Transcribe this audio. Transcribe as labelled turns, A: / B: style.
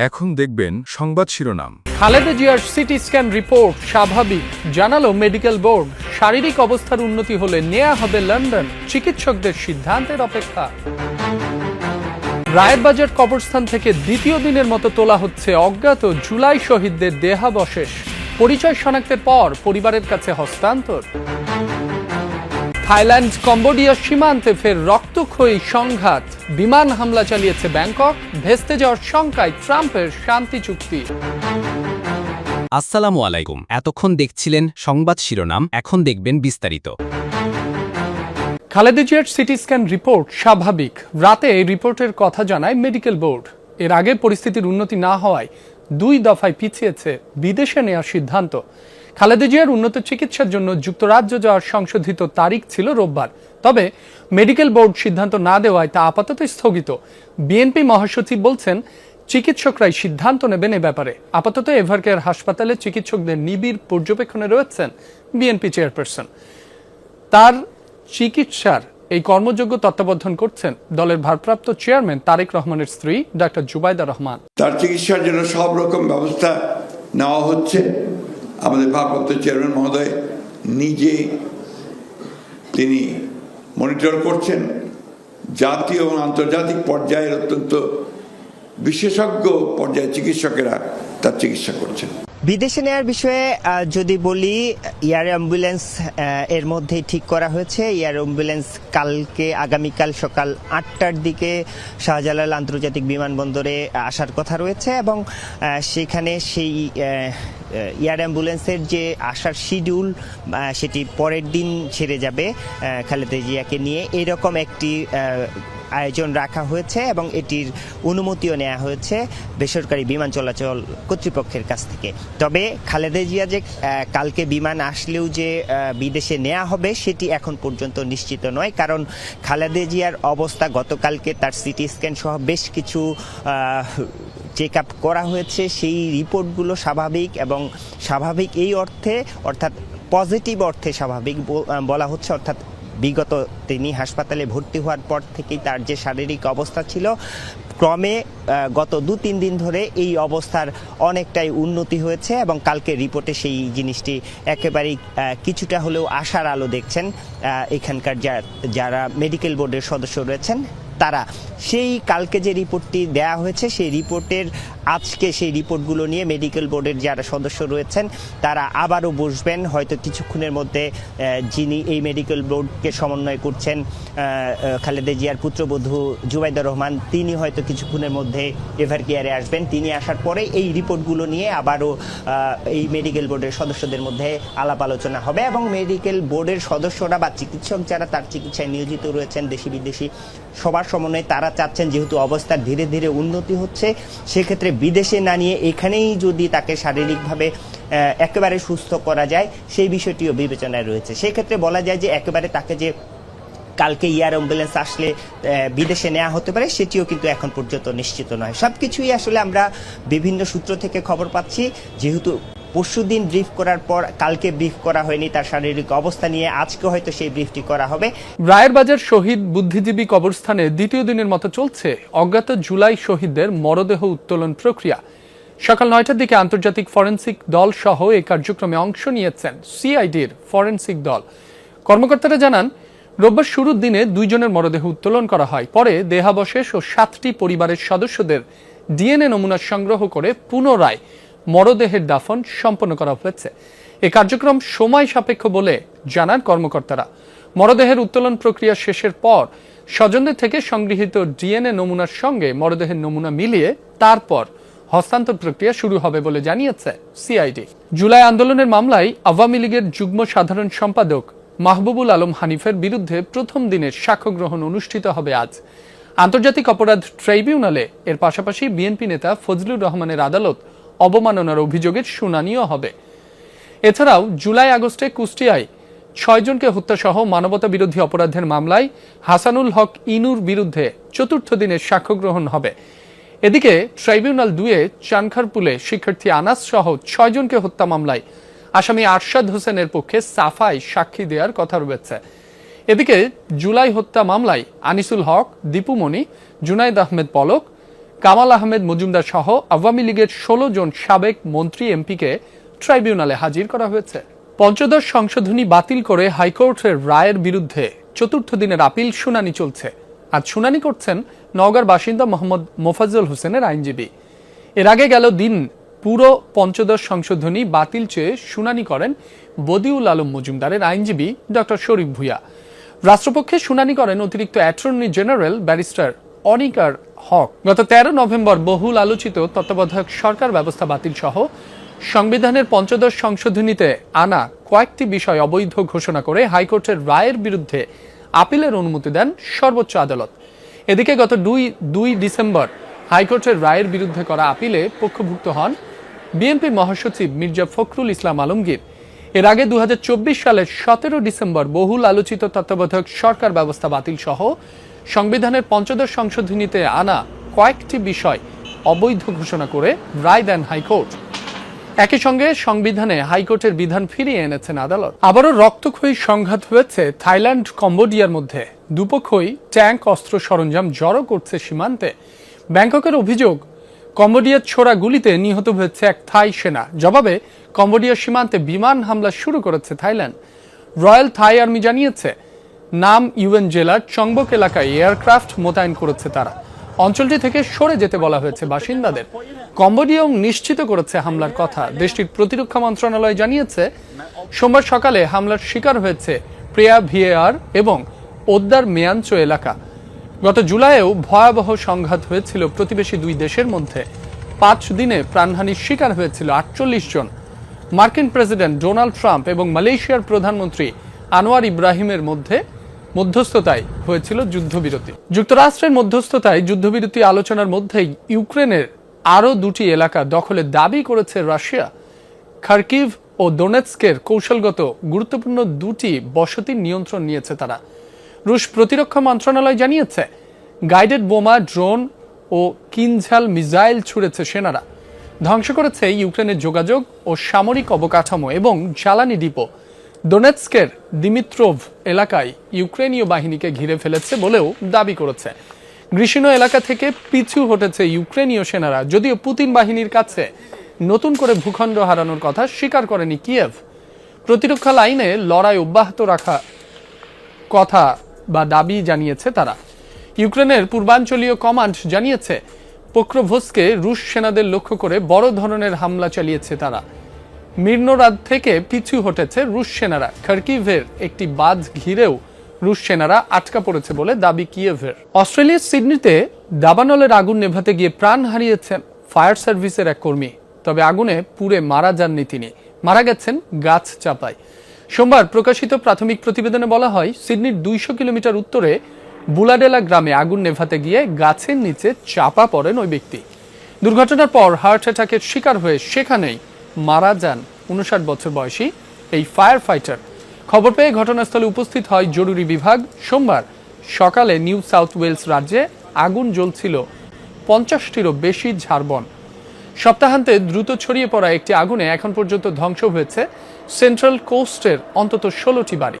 A: এখন দেখবেন সংবাদ শিরোনাম।
B: খালেদা জিয়ার সিটি স্ক্যান রিপোর্ট স্বাভাবিক, জানালো মেডিকেল বোর্ড। শারীরিক অবস্থার উন্নতি হলে নেওয়া হবে লন্ডন, চিকিৎসকদের সিদ্ধান্তের অপেক্ষা। রায়েরবাজার কবরস্থান থেকে দ্বিতীয় দিনের মতো তোলা হচ্ছে অজ্ঞাত জুলাই শহীদদের দেহাবশেষ। পরিচয় শনাক্তের পর পরিবারের কাছে হস্তান্তর। থাইল্যান্ড কম্বোডিয়া সীমান্তে ফের রক্তক্ষয়ী সংঘাত। বিমান হামলা চালিয়েছে ব্যাংকক, ভেস্তে যাওয়ার শঙ্কায় ট্রাম্পের শান্তি চুক্তি।
C: আসসালামু আলাইকুম। এতক্ষণ দেখছিলেন সংবাদ শিরোনাম, এখন দেখবেন বিস্তারিত।
B: খালেদা জিয়ার সিটি স্ক্যান রিপোর্ট স্বাভাবিক, রাতে এই রিপোর্টের কথা জানায় মেডিকেল বোর্ড। এর আগে পরিস্থিতির উন্নতি না হওয়ায় 2 দফায় পিছিয়েছে বিদেশে নেওয়ার সিদ্ধান্ত। খালেদা জিয়ার উন্নত চিকিৎসার জন্য যুক্তরাজ্য যাওয়ার সংশোধিত তারিখ ছিল রোববার, তবে মেডিকেল বোর্ড সিদ্ধান্ত না দেওয়ায় তা আপাতত স্থগিত। বিএনপি মহাসচিব বলছেন চিকিৎসকরাই সিদ্ধান্ত নেবেন এ ব্যাপারে। আপাতত এভারকেয়ার হাসপাতালে চিকিৎসকদের নিবিড় পর্যবেক্ষণে রয়েছেন বিএনপি চেয়ারপারসন। তার চিকিৎসার এই কর্মযোগ্য তত্ত্বাবধান করছেন দলের ভারপ্রাপ্ত চেয়ারম্যান তারেক রহমানের স্ত্রী ডাক্তার জুবাইদা রহমান।
D: তার চিকিৎসার জন্য সব রকম ব্যবস্থা নেওয়া হচ্ছে। আমাদের ভারপ্রাপ্ত চেয়ারম্যান মহোদয় নিজে তিনি মনিটর করছেন। জাতীয় এবং আন্তর্জাতিক পর্যায়ের অত্যন্ত বিশেষজ্ঞ পর্যায়ের চিকিৎসকেরা তার চিকিৎসা করছেন।
E: বিদেশে নেওয়ার বিষয়ে যদি বলি, এয়ার অ্যাম্বুলেন্স এর মধ্যেই ঠিক করা হয়েছে। এয়ার অ্যাম্বুলেন্স কালকে আগামীকাল সকাল 8টার দিকে শাহজালাল আন্তর্জাতিক বিমানবন্দরে আসার কথা রয়েছে এবং সেখানে সেই এয়ার অ্যাম্বুলেন্সের যে আসার শিডিউল সেটি পরের দিন ছেড়ে যাবে খালেদা জিয়াকে নিয়ে, এরকম একটি আয়োজন রাখা হয়েছে এবং এটির অনুমতিও নেওয়া হয়েছে বেসরকারি বিমান চলাচল কর্তৃপক্ষের কাছ থেকে। তবে খালেদা জিয়া যে কালকে বিমান আসলেও যে বিদেশে নেওয়া হবে সেটি এখন পর্যন্ত নিশ্চিত নয়, কারণ খালেদা জিয়ার অবস্থা গতকালকে তার সিটি স্ক্যান সহ বেশ কিছু চেক আপ করা হয়েছে। সেই রিপোর্টগুলো স্বাভাবিক, এবং স্বাভাবিক এই অর্থে অর্থাৎ পজিটিভ অর্থে স্বাভাবিক বলা হচ্ছে, অর্থাৎ বিগত তিনি হাসপাতালে ভর্তি হওয়ার পর থেকেই তার যে শারীরিক অবস্থা ছিল, ক্রমে গত 2-3 দিন ধরে এই অবস্থার অনেকটাই উন্নতি হয়েছে এবং কালকে রিপোর্টে সেই জিনিসটি একেবারেই কিছুটা হলেও আশার আলো দেখছেন এখানকার যারা মেডিকেল বোর্ডের সদস্য রয়েছেন তারা। সেই কালকে যে রিপোর্টটি দেয়া হয়েছে সেই রিপোর্টের আজকে সেই রিপোর্টগুলো নিয়ে মেডিকেল বোর্ডের যারা সদস্য রয়েছেন তারা আবারও বসবেন হয়তো কিছুক্ষণের মধ্যে। যিনি এই মেডিকেল বোর্ডকে সমন্বয় করছেন খালেদা জিয়ার পুত্রবধূ জুবাইদা রহমান, তিনি হয়তো কিছুক্ষণের মধ্যে এভারকেয়ারে আসবেন। তিনি আসার পরে এই রিপোর্টগুলো নিয়ে আবারও এই মেডিকেল বোর্ডের সদস্যদের মধ্যে আলাপ আলোচনা হবে এবং মেডিকেল বোর্ডের সদস্যরা বা চিকিৎসক যারা তার চিকিৎসায় নিয়োজিত রয়েছেন দেশি বিদেশি সবার সমন্বয়ে তারা চাচ্ছেন যেহেতু অবস্থার ধীরে ধীরে উন্নতি হচ্ছে, সেক্ষেত্রে বিদেশে না নিয়ে এখানেই যদি তাকে শারীরিকভাবে একেবারে সুস্থ করা যায় সেই বিষয়টিও বিবেচনায় রয়েছে। সেক্ষেত্রে বলা যায় যে একেবারে তাকে যে কালকে এয়ার অ্যাম্বুলেন্স আসলে বিদেশে নেওয়া হতে পারে সেটিও কিন্তু এখন পর্যন্ত নিশ্চিত নয়। সবকিছুই আসলে আমরা বিভিন্ন সূত্র থেকে খবর পাচ্ছি, যেহেতু পরশুদিন ব্রিফ করার পর কালকে ব্রিফ করা হয়নি তার শারীরিক অবস্থা নিয়ে, আজকে হয়তো সেই ব্রিফটি করা হবে।
B: রায়েরবাজার শহীদ বুদ্ধিজীবী কবরস্থানে দ্বিতীয় দিনের মতো চলছে অজ্ঞাত জুলাই শহীদদের মরদেহ উত্তোলন প্রক্রিয়া। সকাল 9টার দিকে আন্তর্জাতিক ফরেনসিক দল সহ এই কার্যক্রমে অংশ নিয়েছেন সিআইডির ফরেনসিক দল। কর্মকর্তারা জানান রোববার শুরুর দিনে 2 জনের মরদেহ উত্তোলন করা হয়, পরে দেহাবশেষ ও 7টি পরিবারের সদস্যদের ডিএনএ নমুনা সংগ্রহ করে পুনরায় মরদেহের দাফন সম্পন্ন করা হয়েছে। এই কার্যক্রম সময় সাপেক্ষ বলে জানান কর্মকর্তারা। মরদেহের উত্তোলন প্রক্রিয়া শেষের পর স্বজনদের থেকে সংগৃহীত ডিএনএ নমুনার সঙ্গে মরদেহের নমুনা মিলিয়ে তারপর হস্তান্তর প্রক্রিয়া শুরু হবে বলে জানিয়েছে সিআইডি। জুলাই আন্দোলনের মামলায় আওয়ামী লীগের যুগ্ম সাধারণ সম্পাদক মাহবুবুল আলম হানিফের বিরুদ্ধে প্রথম দিনের সাক্ষ্য গ্রহণ অনুষ্ঠিত হবে আজ। আন্তর্জাতিক অপরাধ ট্রাইব্যুনালে এর পাশাপাশি বিএনপি নেতা ফজলুর রহমানের আদালত অবমাননার অভিযোগের শুনানিও হবে। এছাড়াও জুলাই আগস্টে কুষ্টিয়ায় 6 জনকে হত্যাসহ মানবতা বিরোধী অপরাধের মামলায় হাসানুল হক ইনুর বিরুদ্ধে 4র্থ দিনের সাক্ষ্য গ্রহণ হবে। এদিকে ট্রাইব্যুনাল 2-এ চানখারপুলে শিক্ষার্থী আনাস সহ 6 জনকে হত্যা মামলায় আসামি আরশাদ হোসেনের পক্ষে সাফাই সাক্ষী দেওয়ার কথা রয়েছে। এদিকে জুলাই হত্যা মামলায় আনিসুল হক, দীপুমণি, জুনাইদ আহমেদ পলক, কামাল আহমেদ মজুমদার সহ আওয়ামী লীগের 16 জন সাবেক মন্ত্রী এমপিকে ট্রাইব্যুনালে হাজির করা হয়েছে। পঞ্চদশ সংশোধনী বাতিল করে হাইকোর্টের রায়ের বিরুদ্ধে চতুর্থ দিনের আপিল শুনানি চলছে। আজ শুনানি করছেন নওগাঁর বাসিন্দা মোহাম্মদ মোফাজ্জল হোসেনের আইনজীবী। এর আগে গেল দিন পুরো পঞ্চদশ সংশোধনী বাতিল চেয়ে শুনানি করেন বদিউল আলম মজুমদারের আইনজীবী ডক্টর শরীফ ভূঁইয়া। রাষ্ট্রপক্ষে শুনানি করেন অতিরিক্ত অ্যাটর্নি জেনারেল ব্যারিস্টার অনিকার হক। গত 13 নভেম্বর বহুল আলোচিত তত্ত্বাবধায়ক সরকার ব্যবস্থা বাতিল সহ সংবিধানের পঞ্চদশ সংশোধনীতে আনা কয়েকটি বিষয় অবৈধ ঘোষণা করে হাইকোর্টের রায়ের বিরুদ্ধে আপিলের অনুমতি দেন সর্বোচ্চ আদালত। এদিকে গত 2 ডিসেম্বর হাইকোর্টের রায়ের বিরুদ্ধে করা আপিলে পক্ষভুক্ত হন বিএনপি মহাসচিব মির্জা ফখরুল ইসলাম আলমগীর। এর আগে 2024 সালের 17 ডিসেম্বর বহুল আলোচিত তত্ত্বাবধায়ক সরকার ব্যবস্থা বাতিল সহ সংবিধানের পঞ্চদশ সংশোধনীতে আনা কয়েকটি বিষয় অবৈধ ঘোষণা করে রায় দেন হাইকোর্ট। একই সঙ্গে সংবিধানে হাইকোর্টের বিধান ফিরিয়ে এনেছেন আদালত। আবারও রক্তক্ষয়ী সংঘাত হয়েছে থাইল্যান্ড কম্বোডিয়ার মধ্যে। দুপক্ষই ট্যাঙ্ক অস্ত্র সরঞ্জাম জড়ো করছে সীমান্তে। ব্যাংককের অভিযোগ, কম্বোডিয়ার ছোড়া গুলিতে নিহত হয়েছে এক থাই সেনা। জবাবে কম্বোডিয়ার সীমান্তে বিমান হামলা শুরু করেছে থাইল্যান্ড। রয়্যাল থাই আর্মি জানিয়েছে নাম ইউএন জেলার চংবক এলাকায় এয়ারক্রাফট মোতায়েন করেছে তারা। অঞ্চলটি থেকে সরে যেতে বলা হয়েছে বাসিন্দাদের। কম্বোডিয়াও নিশ্চিত করেছে হামলার কথা। দেশটির প্রতিরক্ষা মন্ত্রণালয় জানিয়েছে সোমবার সকালে হামলার শিকার হয়েছে প্রিয়া ভিএআর এবং ওদ্দার মেয়াঞ্চো এলাকা। গত জুলাইয়েও ভয়াবহ সংঘাত হয়েছিল প্রতিবেশী দুই দেশের মধ্যে। 5 দিনে প্রাণহানির শিকার হয়েছিল 48 জন। মার্কিন প্রেসিডেন্ট ডোনাল্ড ট্রাম্প এবং মালয়েশিয়ার প্রধানমন্ত্রী আনোয়ার ইব্রাহিমের মধ্যস্থতায় হয়েছিল যুদ্ধবিরতি। যুক্তরাষ্ট্রের মধ্যস্থতায় যুদ্ধবিরতি আলোচনার মধ্যেই ইউক্রেনের আরও 2টি এলাকা দখলের দাবি করেছে রাশিয়া। খার্কিভ ও দোনেৎস্কের কৌশলগত গুরুত্বপূর্ণ 2টি বসতির নিয়ন্ত্রণ নিয়েছে তারা। রুশ প্রতিরক্ষা মন্ত্রণালয় জানিয়েছে গাইডেড বোমা, ড্রোন ও কিনঝাল মিসাইল ছুড়েছে সেনারা। ধ্বংস করেছে ইউক্রেনের যোগাযোগ ও সামরিক অবকাঠামো এবং জ্বালানি ডিপো। দোনেৎস্কের দিমিত্রোভ এলাকায় ইউক্রেনীয় বাহিনীকে ঘিরে ফেলেছে বলেও দাবি করেছে। গ্রিসিন এলাকা থেকে পিছু হটেছে ইউক্রেনীয় সেনারা, যদিও পুতিন বাহিনীর কাছে নতুন করে ভূখণ্ড হারানোর কথা স্বীকার করেনি কিয়েভ। প্রতিরক্ষা লাইনে লড়াই অব্যাহত রাখা কথা বা দাবি জানিয়েছে তারা। ইউক্রেনের পূর্বাঞ্চলীয় কমান্ড জানিয়েছে পোক্রোভস্কে রুশ সেনাদের লক্ষ্য করে বড় ধরনের হামলা চালিয়েছে তারা। মির্নোরাদ থেকে পিছু হটেছে রুশ সেনারা। খার্কিভের একটি বাঁধ ঘিরেও রুশ সেনারা আটকা পড়েছে বলে দাবি কিয়েভের। অস্ট্রেলিয়ার সিডনিতে দাবানলের আগুন নেভাতে গিয়ে প্রাণ হারিয়েছেন ফায়ার সার্ভিসের এক কর্মী। তবে আগুনে পুড়ে মারা যাননি তিনি, মারা গেছেন গাছ চাপায়। সোমবার প্রকাশিত প্রাথমিক প্রতিবেদনে বলা হয় সিডনির 200 কিলোমিটার উত্তরে বুলাডেলা গ্রামে আগুন নেভাতে গিয়ে গাছের নিচে চাপা পড়েন ওই ব্যক্তি। দুর্ঘটনার পর হার্ট অ্যাটাকের শিকার হয়ে সেখানেই মারা যান 59 বছর বয়সী এই ফায়ার ফাইটার। খবর পেয়ে ঘটনাস্থলে উপস্থিত হয় জরুরি বিভাগ। সোমবার সকালে নিউ সাউথ ওয়েলস রাজ্যে আগুন জ্বলছিল 50টিরও বেশি ঝাড়বন। সপ্তাহান্তে দ্রুত ছড়িয়ে পড়া একটি আগুনে এখন পর্যন্ত ধ্বংস হয়েছে সেন্ট্রাল কোস্টের অন্তত 16টি বাড়ি।